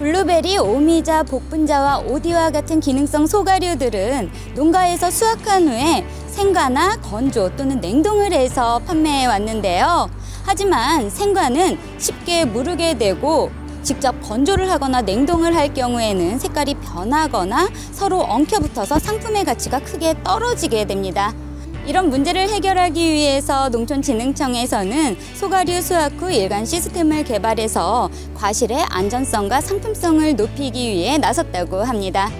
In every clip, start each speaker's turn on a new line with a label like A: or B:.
A: 블루베리, 오미자, 복분자와 오디와 같은 기능성 소가류들은 농가에서 수확한 후에 생과나 건조 또는 냉동을 해서 판매해 왔는데요. 하지만 생과는 쉽게 무르게 되고 직접 건조를 하거나 냉동을 할 경우에는 색깔이 변하거나 서로 엉켜붙어서 상품의 가치가 크게 떨어지게 됩니다. 이런 문제를 해결하기 위해서 농촌진흥청에서는 소가류 수확 후 일관 시스템을 개발해서 과실의 안전성과 상품성을 높이기 위해 나섰다고 합니다.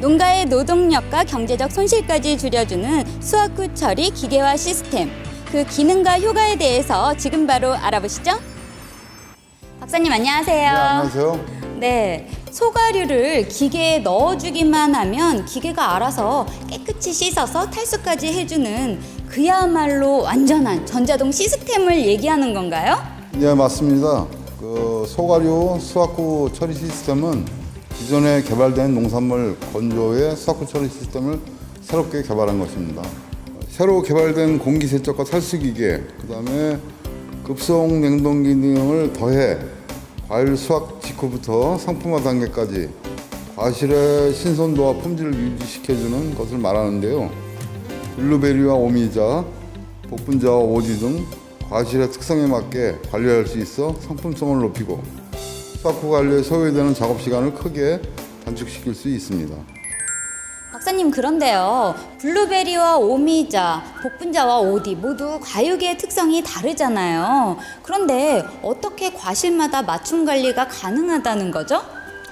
A: 농가의 노동력과 경제적 손실까지 줄여주는 수확 후 처리 기계화 시스템, 그 기능과 효과에 대해서 지금 바로 알아보시죠. 박사님 안녕하세요.
B: 네, 안녕하세요.
A: 네, 소가류를 기계에 넣어주기만 하면 기계가 알아서 깨끗이 씻어서 탈수까지 해주는 그야말로 완전한 전자동 시스템을 얘기하는 건가요?
B: 네, 맞습니다. 소가류 수확 후 처리 시스템은 기존에 개발된 농산물 건조의 수확 후 처리 시스템을 새롭게 개발한 것입니다. 새로 개발된 공기세척과 탈수기계, 그다음에 급속 냉동 기능을 더해 과일 수확 직후부터 상품화 단계까지 과실의 신선도와 품질을 유지시켜주는 것을 말하는데요. 블루베리와 오미자, 복분자와 오디 등 과실의 특성에 맞게 관리할 수 있어 상품성을 높이고 수확 후 관리에 소요되는 작업 시간을 크게 단축시킬 수 있습니다.
A: 박사님 그런데요, 블루베리와 오미자, 복분자와 오디 모두 과육의 특성이 다르잖아요. 그런데 어떻게 과실마다 맞춤 관리가 가능하다는 거죠?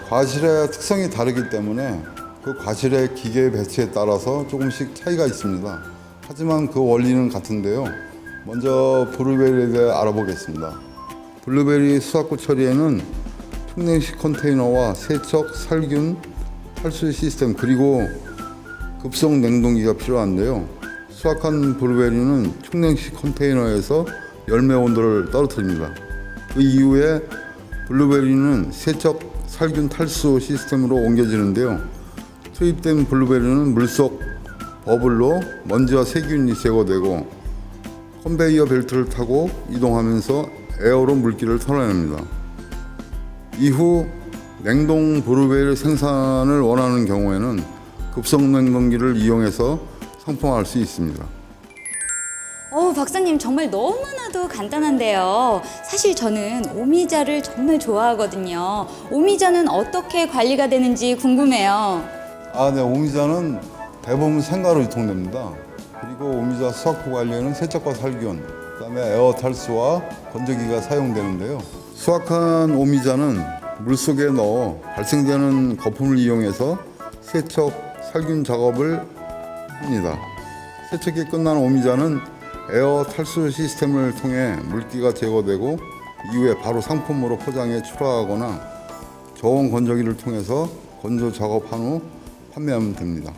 B: 과실의 특성이 다르기 때문에 그 과실의 기계 배치에 따라서 조금씩 차이가 있습니다. 하지만 그 원리는 같은데요. 먼저 블루베리에 대해 알아보겠습니다. 블루베리 수확 후 처리에는 특냉식 컨테이너와 세척, 살균, 탈수 시스템 그리고 급속 냉동기가 필요한데요. 수확한 블루베리는 축냉식 컨테이너에서 열매 온도를 떨어뜨립니다. 그 이후에 블루베리는 세척, 살균, 탈수 시스템으로 옮겨지는데요. 투입된 블루베리는 물속 버블로 먼지와 세균이 제거되고 컨베이어 벨트를 타고 이동하면서 에어로 물기를 털어냅니다. 이후 냉동 블루베리 생산을 원하는 경우에는 급속 냉동기를 이용해서 상품화할 수 있습니다.
A: 박사님 정말 너무나도 간단한데요. 사실 저는 오미자를 정말 좋아하거든요. 오미자는 어떻게 관리가 되는지 궁금해요.
B: 네, 오미자는 대부분 생과로 유통됩니다. 그리고 오미자 수확 후 관리에는 세척과 살균, 그다음에 에어 탈수와 건조기가 사용되는데요. 수확한 오미자는 물속에 넣어 발생되는 거품을 이용해서 세척, 살균 작업을 합니다. 세척이 끝난 오미자는 에어 탈수 시스템을 통해 물기가 제거되고 이후에 바로 상품으로 포장해 출하하거나 저온 건조기를 통해서 건조 작업한 후 판매하면 됩니다.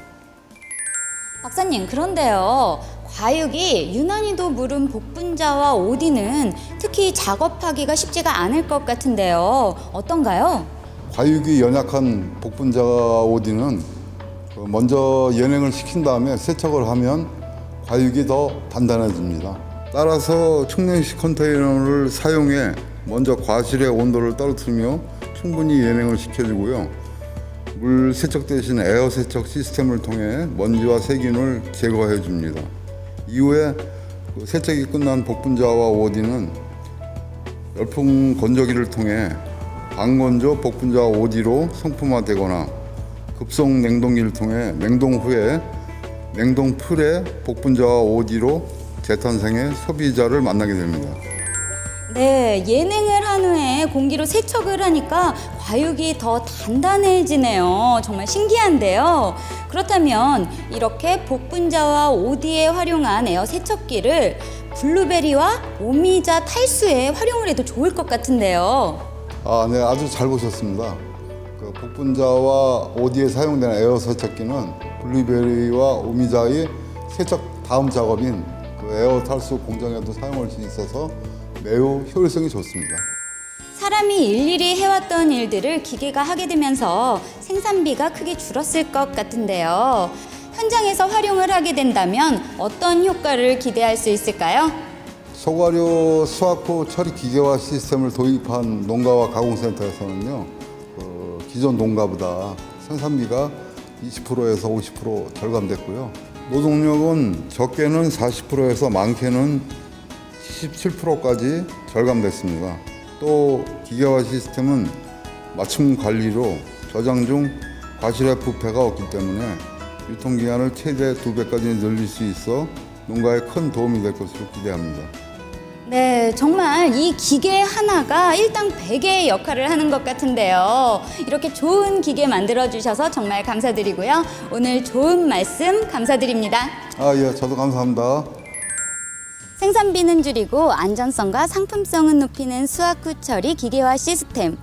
A: 박사님 그런데요, 과육이 유난히도 무른 복분자와 오디는 특히 작업하기가 쉽지가 않을 것 같은데요. 어떤가요?
B: 과육이 연약한 복분자와 오디는 먼저 연행을 시킨 다음에 세척을 하면 과육이 더 단단해집니다. 따라서 축냉식 컨테이너를 사용해 먼저 과실의 온도를 떨어뜨리며 충분히 연행을 시켜주고요. 물 세척 대신 에어 세척 시스템을 통해 먼지와 세균을 제거해 줍니다. 이후에 세척이 끝난 복분자와 오디는 열풍 건조기를 통해 반건조 복분자와 오디로 상품화되거나 급속 냉동기를 통해 냉동 후에 냉동 풀에 복분자와 오디로 재탄생해 소비자를 만나게 됩니다.
A: 네, 예냉을 한 후에 공기로 세척을 하니까 과육이 더 단단해지네요. 정말 신기한데요. 그렇다면 이렇게 복분자와 오디에 활용한 에어 세척기를 블루베리와 오미자 탈수에 활용을 해도 좋을 것 같은데요.
B: 네, 아주 잘 보셨습니다. 복분자와 오디에 사용되는 에어 세척기는 블루베리와 오미자의 세척 다음 작업인 에어 탈수 공정에도 사용할 수 있어서 매우 효율성이 좋습니다.
A: 사람이 일일이 해왔던 일들을 기계가 하게 되면서 생산비가 크게 줄었을 것 같은데요. 현장에서 활용을 하게 된다면 어떤 효과를 기대할 수 있을까요?
B: 소가류 수확 후 처리 기계화 시스템을 도입한 농가와 가공센터에서는요, 기존 농가보다 생산비가 20%에서 50% 절감됐고요. 노동력은 적게는 40%에서 많게는 77%까지 절감됐습니다. 또 기계화 시스템은 맞춤 관리로 저장 중 과실의 부패가 없기 때문에 유통기한을 최대 2배까지 늘릴 수 있어 농가에 큰 도움이 될 것으로 기대합니다.
A: 네, 정말 이 기계 하나가 일당 100개의 역할을 하는 것 같은데요. 이렇게 좋은 기계 만들어주셔서 정말 감사드리고요. 오늘 좋은 말씀 감사드립니다.
B: 예, 저도 감사합니다.
A: 생산비는 줄이고 안전성과 상품성은 높이는 수확 후 처리 기계화 시스템.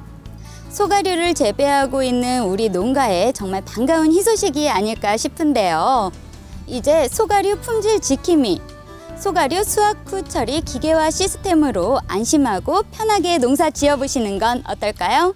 A: 소가류를 재배하고 있는 우리 농가에 정말 반가운 희소식이 아닐까 싶은데요. 이제 소가류 품질 지킴이, 소가류 수확 후 처리 기계화 시스템으로 안심하고 편하게 농사 지어보시는 건 어떨까요?